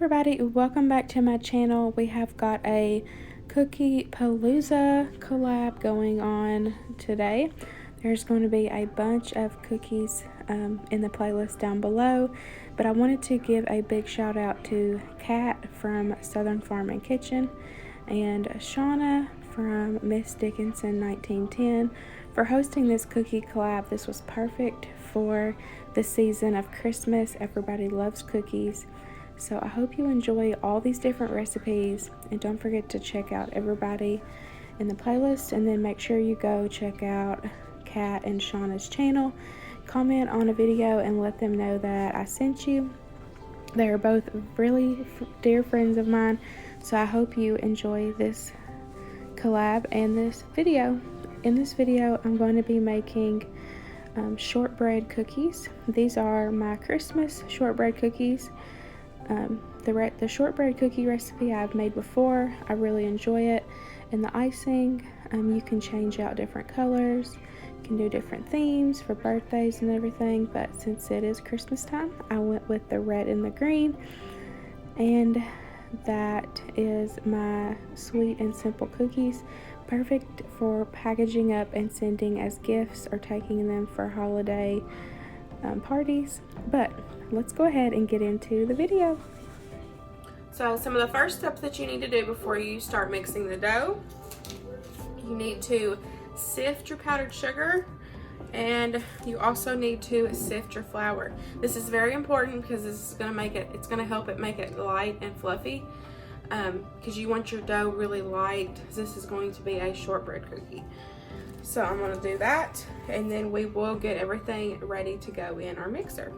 everybody, welcome back to my channel. We have got a Cookie Palooza collab going on today. There's going to be a bunch of cookies in the playlist down below, but I wanted to give a big shout out to Katt from Southern Farm and Kitchen and Shaunna from Miss Dickinson 1910 for hosting this cookie collab. This was perfect for the season of Christmas. Everybody loves cookies. So I hope you enjoy all these different recipes, and don't forget to check out everybody in the playlist, and then make sure you go check out Katt and Shaunna's channel. Comment on a video and let them know that I sent you. They are both really dear friends of mine, so I hope you enjoy this collab and this video. In this video, I'm going to be making shortbread cookies. These are my Christmas shortbread cookies. The shortbread cookie recipe I've made before. I really enjoy it. And the icing, you can change out different colors. You can do different themes for birthdays and everything. But since it is Christmas time, I went with the red and the green. And that is my sweet and simple cookies. Perfect for packaging up and sending as gifts or taking them for holiday parties. But let's go ahead and get into the video. So some of the first steps that you need to do before you start mixing the dough, you need to sift your powdered sugar, and you also need to sift your flour. This is very important because this is going to make it, it's going to help it make it light and fluffy, because you want your dough really light. This is going to be a shortbread cookie. So I'm going to do that, and then we will get everything ready to go in our mixer.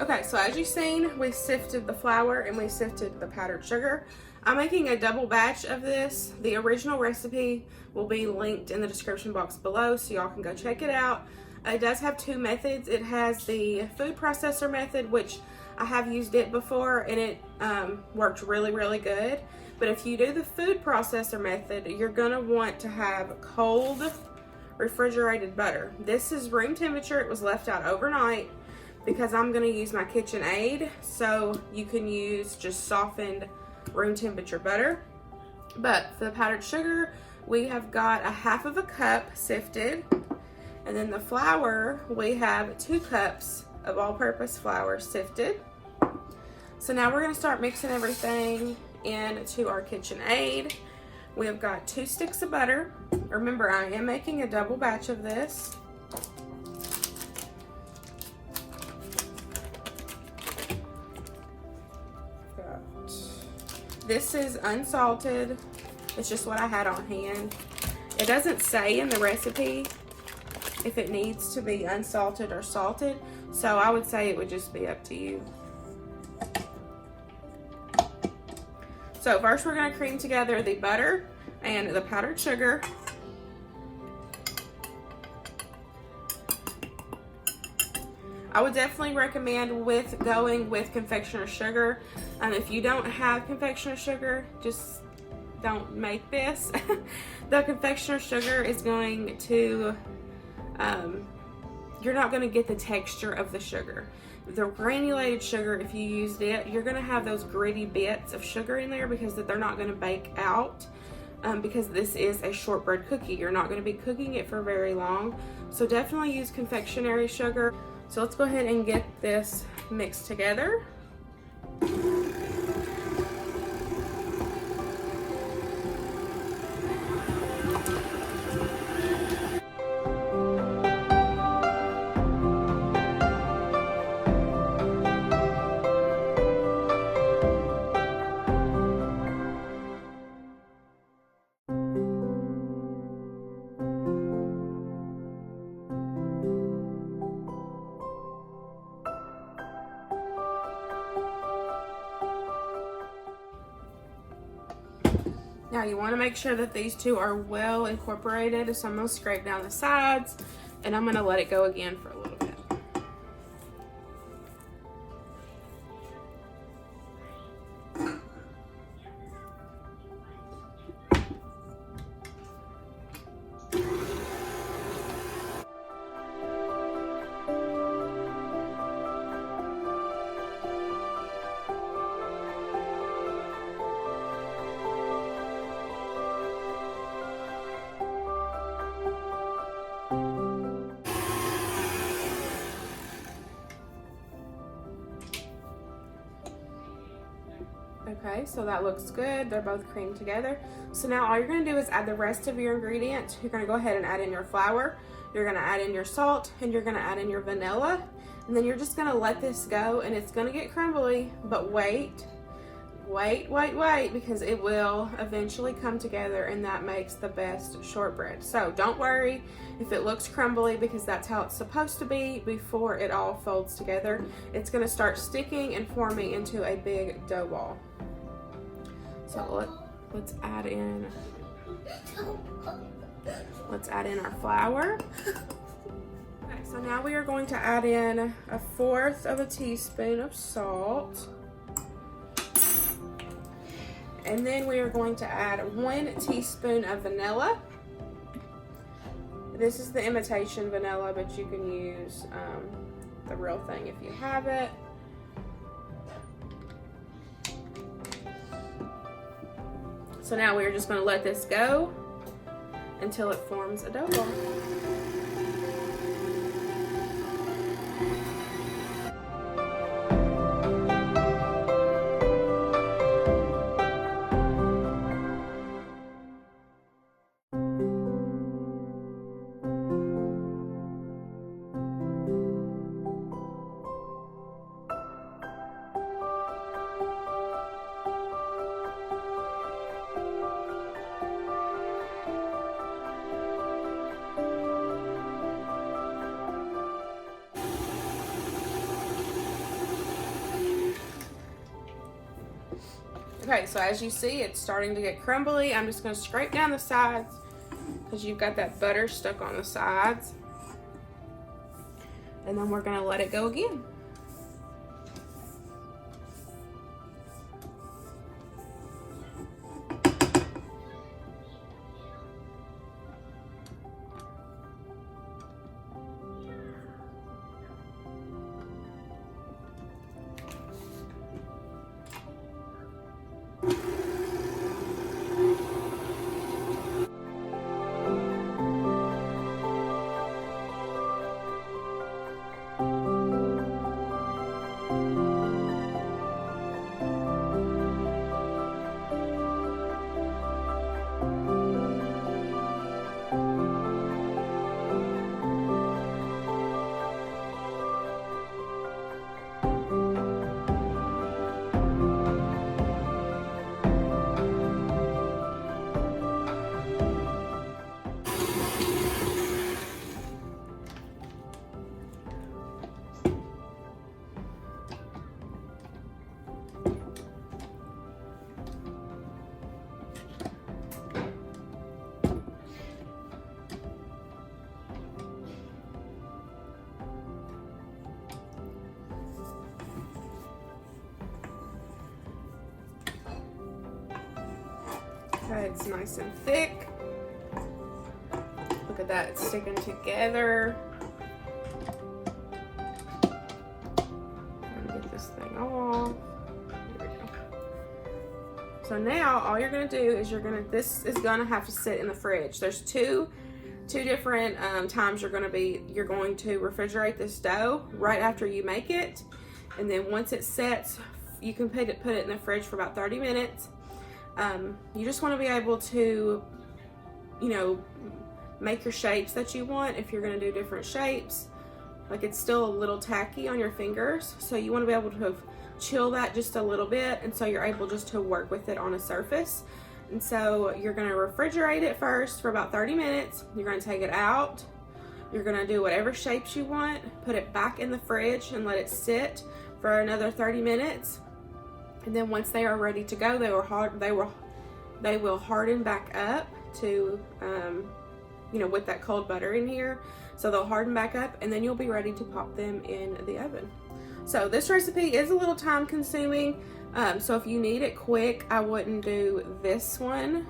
Okay, so as you've seen, we sifted the flour and we sifted the powdered sugar. I'm making a double batch of this. The original recipe will be linked in the description box below, so y'all can go check it out. It does have two methods. It has the food processor method, which I have used it before, and it worked really, really good. But if you do the food processor method, you're gonna want to have cold refrigerated butter. This is room temperature. It was left out overnight because I'm gonna use my KitchenAid, so you can use just softened room temperature butter. But for the powdered sugar, we have got a half of a cup sifted, and then the flour, we have 2 cups of all-purpose flour sifted. So now we're gonna start mixing everything into our KitchenAid. We have got 2 sticks of butter. Remember, I am making a double batch of this. This is unsalted. It's just what I had on hand. It doesn't say in the recipe if it needs to be unsalted or salted, so I would say it would just be up to you. So first we're going to cream together the butter and the powdered sugar. I would definitely recommend going with confectioner sugar. If you don't have confectioner sugar, just don't make this. The confectioner sugar is going to, you're not going to get the texture of the sugar. The granulated sugar, if you used it, you're going to have those gritty bits of sugar in there because they're not going to bake out. Because this is a shortbread cookie, you're not going to be cooking it for very long. So definitely use confectionery sugar. So let's go ahead and get this mixed together. Now you want to make sure that these two are well incorporated, so I'm going to scrape down the sides and I'm going to let it go again for a little bit. Okay, so that looks good. They're both creamed together. So now all you're gonna do is add the rest of your ingredients. You're gonna go ahead and add in your flour, you're gonna add in your salt, and you're gonna add in your vanilla. And then you're just gonna let this go, and it's gonna get crumbly, but wait, because it will eventually come together, and that makes the best shortbread. So don't worry if it looks crumbly, because that's how it's supposed to be before it all folds together. It's gonna start sticking and forming into a big dough ball. So let's add in our flour. Okay, so now we are going to add in 1/4 of a teaspoon of salt. And then we are going to add 1 teaspoon of vanilla. This is the imitation vanilla, but you can use the real thing if you have it. So now we're just going to let this go until it forms a dough ball. Okay, so as you see, it's starting to get crumbly. I'm just going to scrape down the sides because you've got that butter stuck on the sides. And then we're going to let it go again. Okay, it's nice and thick. Look at that, it's sticking together. Get this thing off. There we go. So now all you're gonna do is this is gonna have to sit in the fridge. There's two different times you're going to refrigerate this dough right after you make it, and then once it sets, you can put it in the fridge for about 30 minutes. You just want to be able to, make your shapes that you want. If you're going to do different shapes, like it's still a little tacky on your fingers, so you want to be able to chill that just a little bit, and so you're able just to work with it on a surface. And so you're going to refrigerate it first for about 30 minutes. You're going to take it out. You're going to do whatever shapes you want, put it back in the fridge and let it sit for another 30 minutes. And then once they are ready to go, they will harden back up to, with that cold butter in here. So they'll harden back up, and then you'll be ready to pop them in the oven. So this recipe is a little time consuming. So if you need it quick, I wouldn't do this one.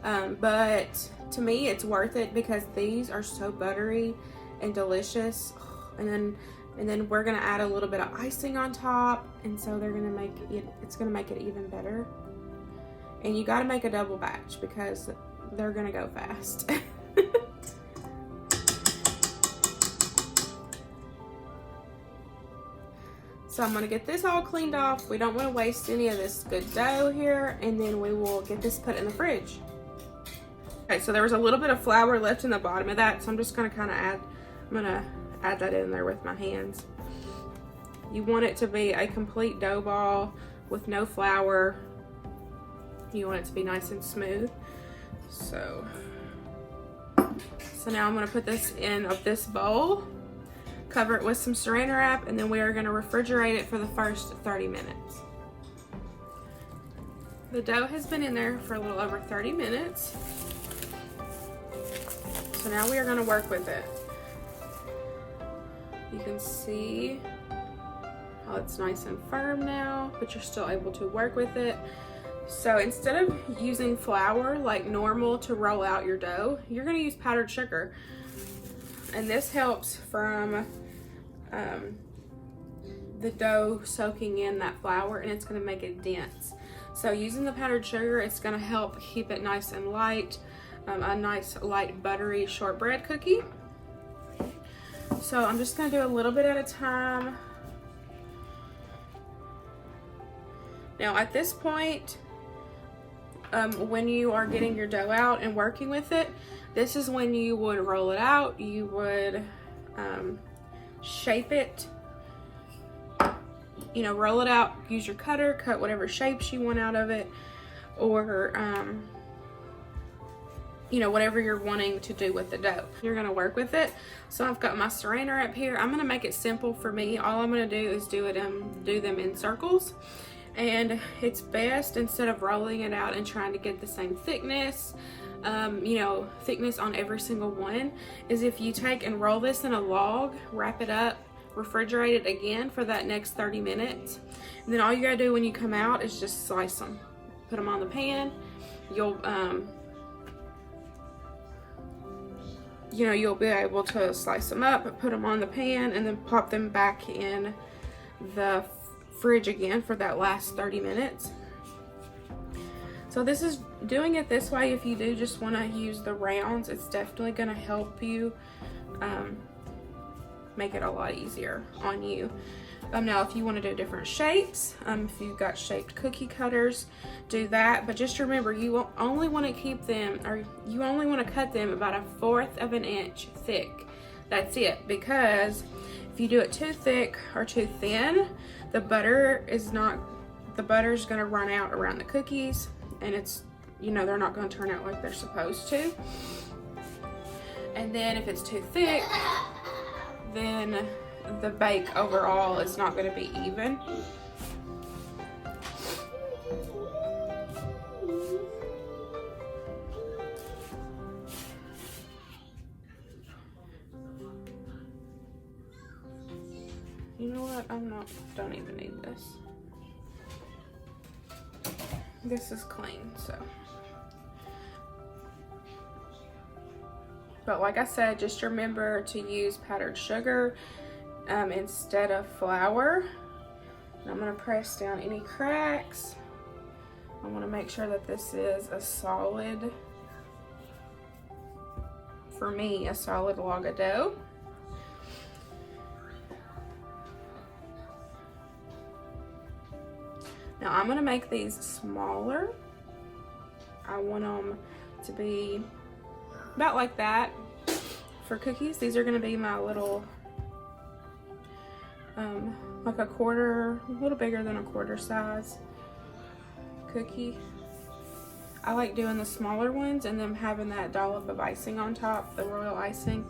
But to me, it's worth it because these are so buttery and delicious. And then we're gonna add a little bit of icing on top, and so it's gonna make it even better. And you gotta make a double batch because they're gonna go fast. So I'm gonna get this all cleaned off. We don't wanna waste any of this good dough here, and then we will get this put in the fridge. Okay, so there was a little bit of flour left in the bottom of that, so I'm just gonna I'm gonna add that in there with my hands. You want it to be a complete dough ball with no flour. You want it to be nice and smooth. So now I'm gonna put this in this bowl, cover it with some saran wrap, and then we are gonna refrigerate it for the first 30 minutes. The dough has been in there for a little over 30 minutes. So now we are gonna work with it. You can see how it's nice and firm now, but you're still able to work with it. So instead of using flour like normal to roll out your dough, you're gonna use powdered sugar. And this helps from the dough soaking in that flour, and it's gonna make it dense. So using the powdered sugar, it's gonna help keep it nice and light, a nice light buttery shortbread cookie. So I'm just gonna do a little bit at a time. Now at this point, when you are getting your dough out and working with it, this is when you would roll it out. You would shape it, you know, roll it out, use your cutter, cut whatever shapes you want out of it, or you know, whatever you're wanting to do with the dough. You're gonna work with it. So I've got my saran wrap here. I'm gonna make it simple for me. All I'm gonna do is do them in circles. And it's best, instead of rolling it out and trying to get the same thickness, you know, thickness on every single one, is if you take and roll this in a log, wrap it up, refrigerate it again for that next 30 minutes. And then all you gotta do when you come out is just slice them. Put them on the pan. You'll, you know, you'll be able to slice them up, put them on the pan, and then pop them back in the fridge again for that last 30 minutes. So this is doing it this way. If you do just want to use the rounds, it's definitely going to help you make it a lot easier on you. Now if you want to do different shapes, if you've got shaped cookie cutters, do that. But just remember, you will only want to keep them, or you only want to cut them about 1/4 of an inch thick. That's it, because if you do it too thick or too thin, the butter is going to run out around the cookies, and it's, you know, they're not going to turn out like they're supposed to. And then if it's too thick, then the bake overall is not going to be even. You know what? Don't even need this. This is clean, so. But like I said, just remember to use powdered sugar instead of flour. And I'm gonna press down any cracks. I wanna make sure that this is a solid, for me, a solid log of dough. Now I'm gonna make these smaller. I want them to be about like that for cookies. These are gonna be my little, like a little bigger than a quarter size cookie. I like doing the smaller ones and then having that dollop of icing on top, the royal icing.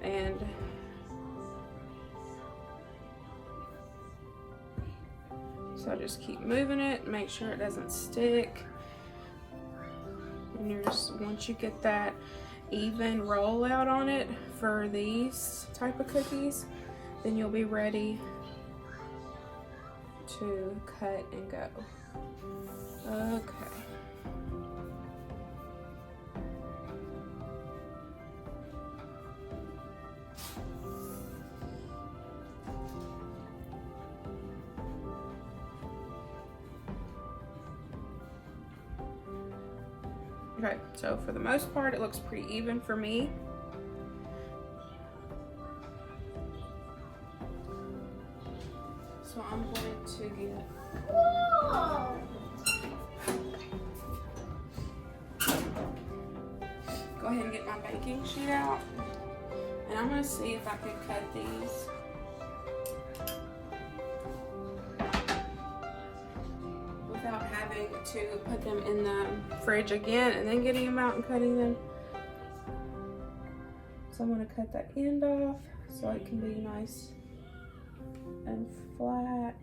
And so just keep moving it, make sure it doesn't stick. And once you get that even roll out on it for these type of cookies, then you'll be ready to cut and go. Okay. Okay, so for the most part, it looks pretty even for me. So I'm going to get go ahead and get my baking sheet out, and I'm going to see if I can cut these without having to put them in the fridge again and then getting them out and cutting them. So I'm going to cut that end off so it can be nice and flat.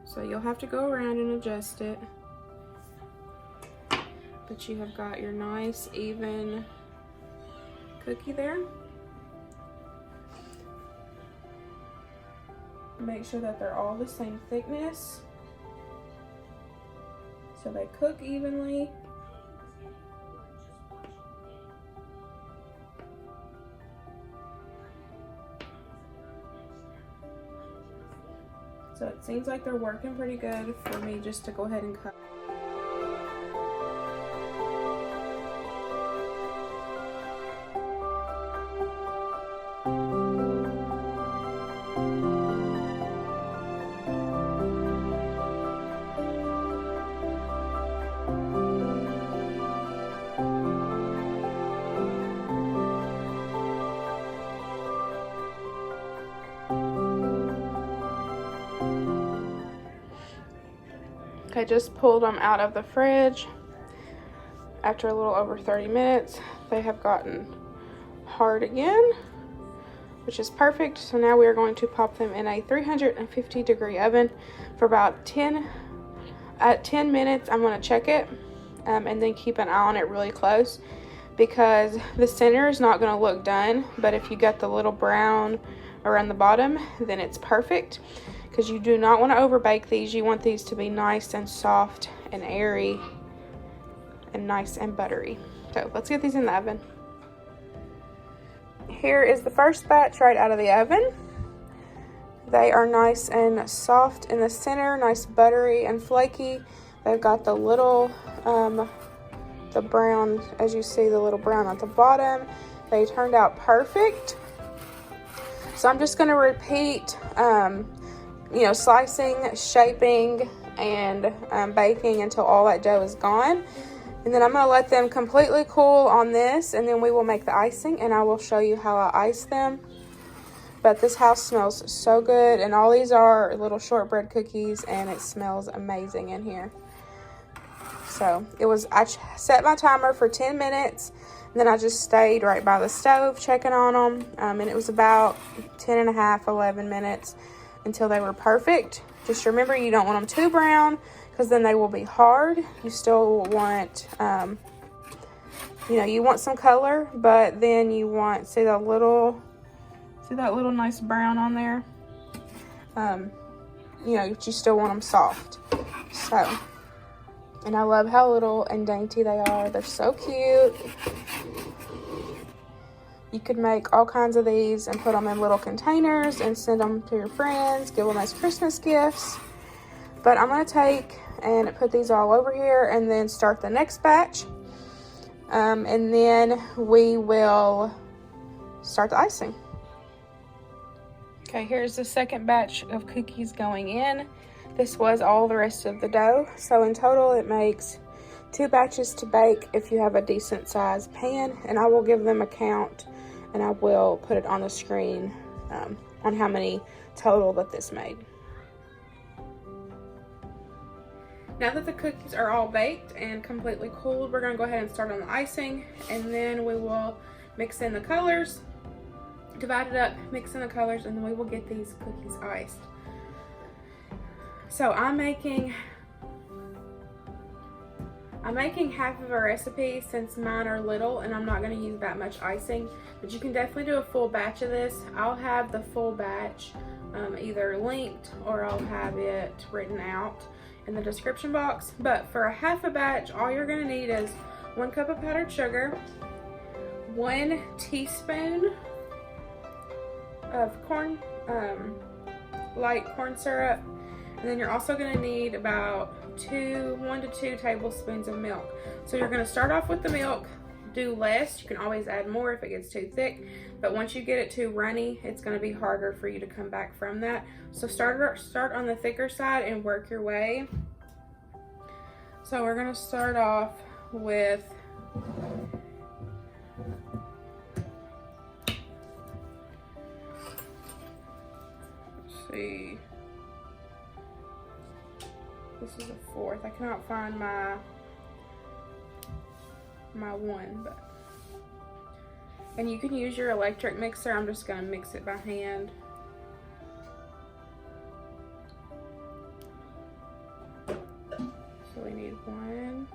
So you'll have to go around and adjust it, but you have got your nice even cookie there. Make sure that they're all the same thickness so they cook evenly. So it seems like they're working pretty good for me just to go ahead and cut. I just pulled them out of the fridge after a little over 30 minutes. They have gotten hard again, which is perfect. So now we are going to pop them in a 350-degree oven for about 10 minutes. I'm going to check it and then keep an eye on it really close, because the center is not going to look done, but if you got the little brown around the bottom, then it's perfect. Because you do not want to over bake these. You want these to be nice and soft and airy and nice and buttery. So let's get these in the oven. Here is the first batch right out of the oven. They are nice and soft in the center, nice buttery and flaky. They've got the little, the brown, as you see, the little brown at the bottom. They turned out perfect. So I'm just going to repeat, you know, slicing, shaping, and baking until all that dough is gone. And then I'm going to let them completely cool on this, and then we will make the icing, and I will show you how I ice them. But this house smells so good, and all these are little shortbread cookies, and it smells amazing in here. So I set my timer for 10 minutes, and then I just stayed right by the stove checking on them, and it was about 10 and a half, 11 minutes until they were perfect. Just remember, you don't want them too brown, because then they will be hard. You still want, you know, you want some color, but then you want, see that little nice brown on there? You know, you still want them soft. So, and I love how little and dainty they are. They're so cute. You could make all kinds of these and put them in little containers and send them to your friends, give them as Christmas gifts. But I'm going to take and put these all over here and then start the next batch. And then we will start the icing. Okay, here's the second batch of cookies going in. This was all the rest of the dough. So in total, it makes 2 batches to bake if you have a decent sized pan. And I will give them a count, and I will put it on the screen on how many total that this made. Now that the cookies are all baked and completely cooled, we're going to go ahead and start on the icing, and then we will mix in the colors, divide it up, mix in the colors, and then we will get these cookies iced. So I'm making half of a recipe since mine are little, and I'm not going to use that much icing, but you can definitely do a full batch of this. I'll have the full batch either linked, or I'll have it written out in the description box. But for a half a batch, all you're going to need is 1 cup of powdered sugar, 1 teaspoon of light corn syrup, and then you're also going to need about 1 to 2 tablespoons of milk. So you're going to start off with the milk, do less. You can always add more if it gets too thick, but once you get it too runny, it's going to be harder for you to come back from that. So start on the thicker side and work your way. So we're going to start off with see, this is a 4th. I cannot find my one, but, and you can use your electric mixer. I'm just gonna mix it by hand. So we need 1.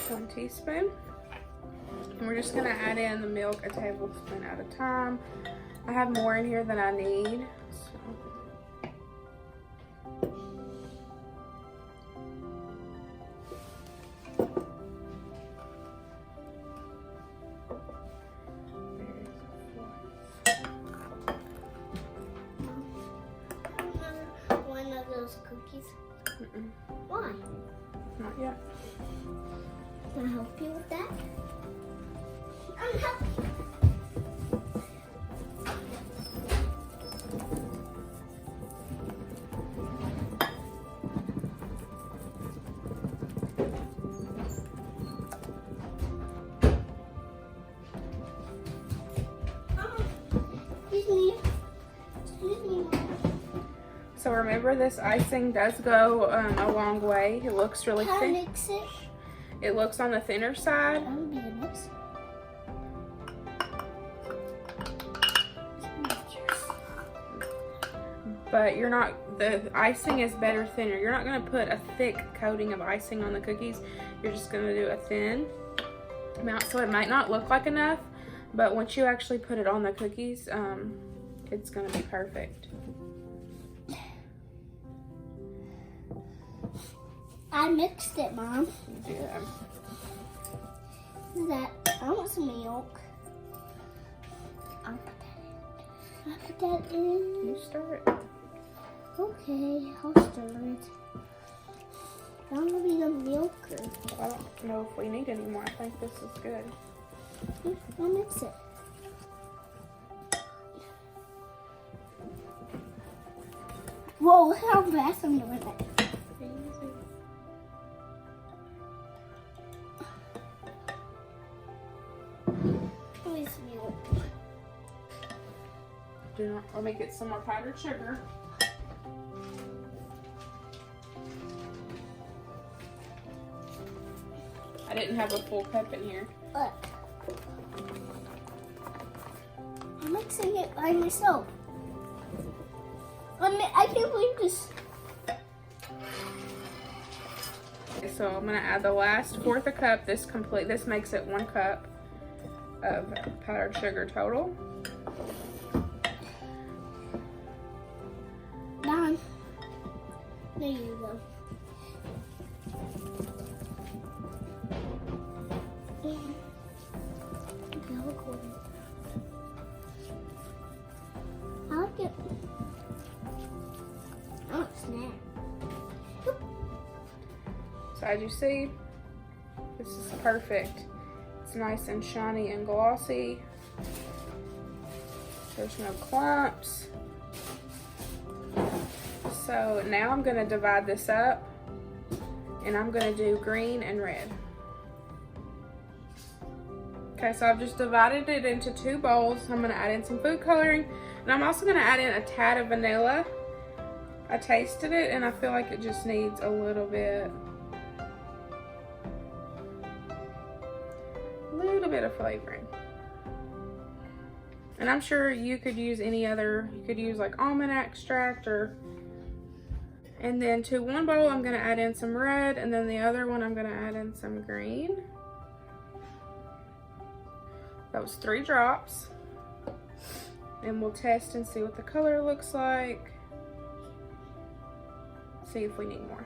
One teaspoon. And we're just gonna add in the milk a tablespoon at a time. I have more in here than I need. One of those cookies? Mm-mm. Why? Not yet. Can I help you with that? I'm helping. Excuse me. So remember, this icing does go a long way. It looks really Can I thin. mix it? It looks on the thinner side, That would be a mix. but you're not, the icing is better thinner. You're not gonna put a thick coating of icing on the cookies. You're just gonna do a thin amount, so it might not look like enough, but once you actually put it on the cookies, it's gonna be perfect. I mixed it, Mom. Yeah. I want some milk. I'll put that in. You stir it. Okay, I'll stir it. I don't need a milk. I don't know if we need any more. I think this is good. I'll mix it. Whoa, look how fast I'm doing that. Let me get some more powdered sugar. I didn't have a full cup in here. Look. I'm mixing it by myself. I can't believe this. Okay, so I'm gonna add the last 1/4 a cup. This makes it 1 cup of powdered sugar total. Done. There you go. I like it. Oh, snap. So as you see, this is perfect. It's nice and shiny and glossy. There's no clumps. So now I'm gonna divide this up and I'm gonna do green and red. Okay, so I've just divided it into 2 bowls. I'm gonna add in some food coloring, and I'm also gonna add in a tad of vanilla. I tasted it and I feel like it just needs a little bit of flavoring. And I'm sure you could use any other, you could use like almond extract or, and then to 1 bowl I'm gonna add in some red, and then the other one I'm gonna add in some green. That was 3 drops. And we'll test and see what the color looks like. See if we need more.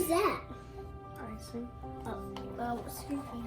is that? Icing. Oh, excuse me.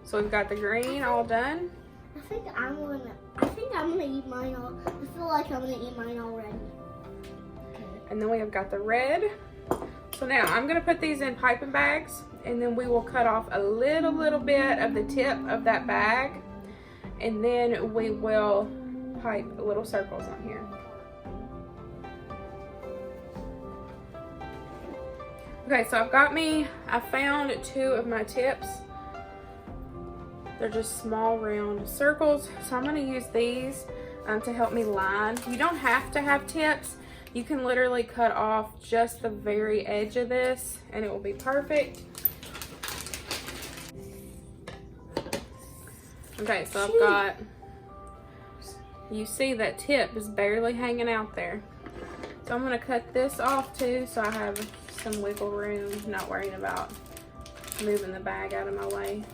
So we've got the green all done. I think I'm gonna eat mine all. I feel like I'm gonna eat mine already. Okay. And then we have got the red. So now I'm gonna put these in piping bags, and then we will cut off a little bit of the tip of that bag, and then we will pipe little circles on here. Okay, so I found 2 of my tips. They're just small round circles. So I'm gonna use these to help me line. You don't have to have tips. You can literally cut off just the very edge of this and it will be perfect. Okay, so I've got, you see that tip is barely hanging out there. So I'm gonna cut this off too so I have some wiggle room, not worrying about moving the bag out of my way.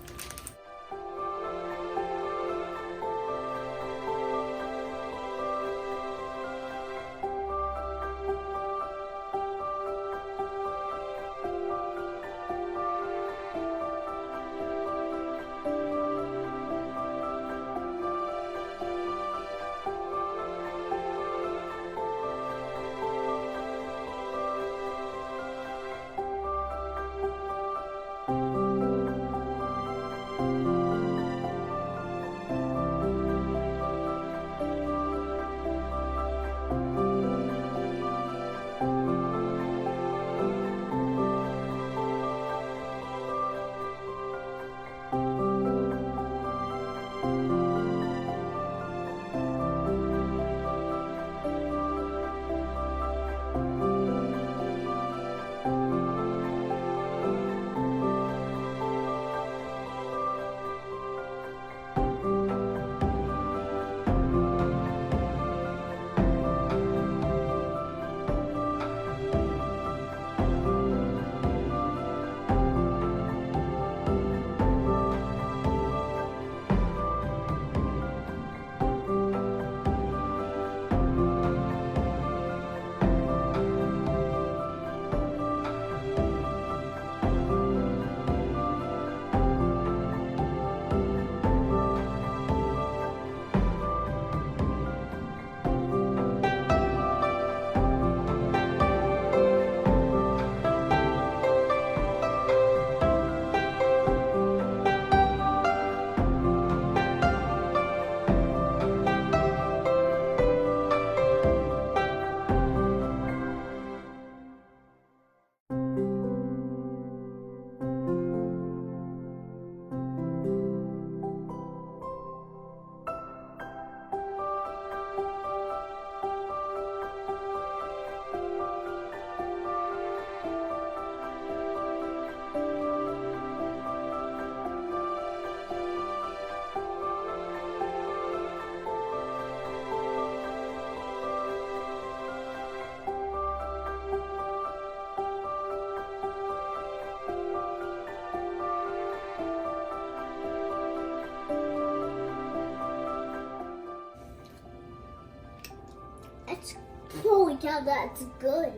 Holy cow, that's good.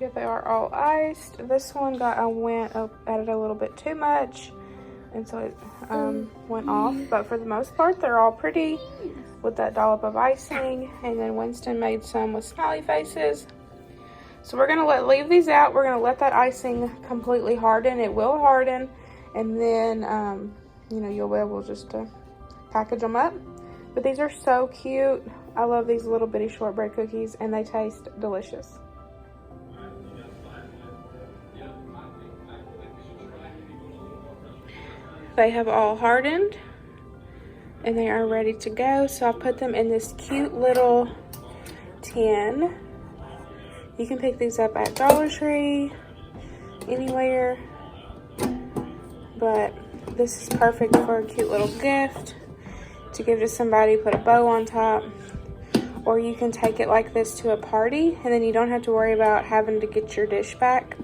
Yeah, they are all iced. This one added a little bit too much, and so it went off. But for the most part, they're all pretty with that dollop of icing. And then Winston made some with smiley faces. So we're gonna leave these out. We're gonna let that icing completely harden. It will harden, and then you know, you'll be able just to package them up. But these are so cute. I love these little bitty shortbread cookies, and they taste delicious. they have all hardened and they are ready to go. So I'll put them in this cute little tin. You can pick these up at Dollar Tree, anywhere, but this is perfect for a cute little gift to give to somebody, put a bow on top, or you can take it like this to a party and then you don't have to worry about having to get your dish back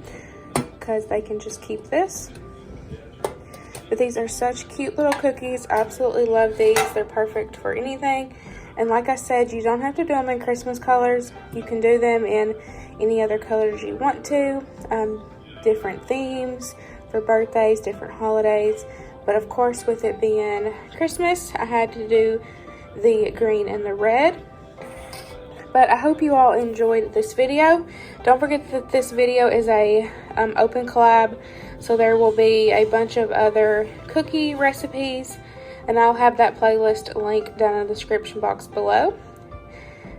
because they can just keep this. But these are such cute little cookies. I absolutely love these. They're perfect for anything. And like I said, you don't have to do them in Christmas colors. You can do them in any other colors you want to. Different themes for birthdays, different holidays. But of course, with it being Christmas, I had to do the green and the red. But I hope you all enjoyed this video. Don't forget that this video is a open collab, so there will be a bunch of other cookie recipes, and I'll have that playlist link down in the description box below.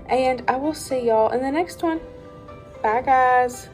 And I will see y'all in the next one. Bye, guys.